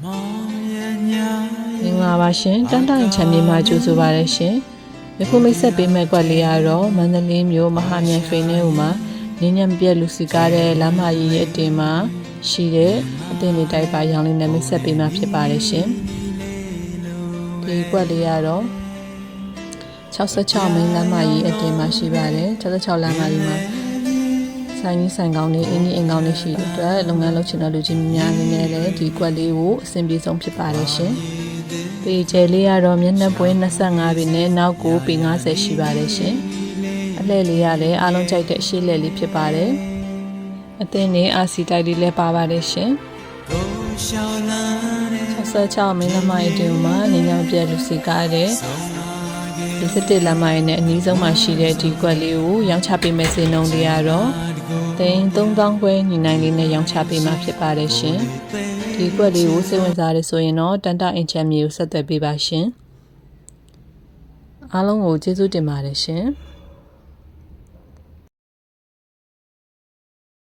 မင်္ဂလာပါရှင်တန်တိုင်ချမ်းမြေမှာကြိုဆိုပါရရှင်ယခုမိတ်ဆက်ပေးမဲ့ကွက်လေးကတော့မန္တလေးမြို့မဟာမြိုင်ရွှေနေဦးမှာငင်းညံပြက်လူစီကားတဲ့လမ်းမကြီးရဲ့အတင်မှာရှိတဲ့အတင်တွေတိုက်ပါရောင်းလေးနဲ့မိတ်ဆက်ပေးမှာဖြစ်ပါတယ်ရှင်ဒီကွက်လေးကတော့66မိန်းလမ်းမကြီးအတင်မှာရှိပါတယ်66လမ်းမကြီးမှာဆိုင်ကြီးဆိုင်ကောင်းတွေအင်းကြီးအိမ်ကောင်းတွေရှိတဲ့အတွက်လုပ်ငန်းလုပ်ချင်တဲ့လူကြီးများအနေနဲ့လည်းဒီကွက်လေးကိုအဆင်ပြေဆုံးဖြစ်ပါတယ်ရှင်ပေကျဲလေးကတော့မျက်နှာပွင့်25ပေနဲ့နောက်ကိုပေ50ရှိပါတယ်ရှင်အလှည့်လေးကလည်းအားလုံးကြိုက်တဲ့အရှိလှည့်လေးဖြစ်ပါတယ်အသင်းနဲ့အာစီတိုက်လေးလည်းပါပါတယ်ရှင်66မင်းလမိုင်းတင်မှာနေညောင်ပြက်လူစီကားတဲ့ဒီစတစ်လမိုင်းနဲ့အနီးဆုံးမှာရှိတဲ့ဒီကွက်လေးကိုရောင်းချပေးမယ်စေနှုန်းလေးကတော့3000ခွဲညီနိုင်လေးနဲ့ရောင်းချပေးမှာဖြစ်ပါတယ်ရှင်ဒီကွက်လေးကိုစိတ်ဝင်စားရဆိုရင်တော့တန်တအင်ချမ်းမြေကိုဆက်သွယ်ပေးပါရှင်အားလုံးကိုကျေးဇူးတင်ပါတယ်ရှင်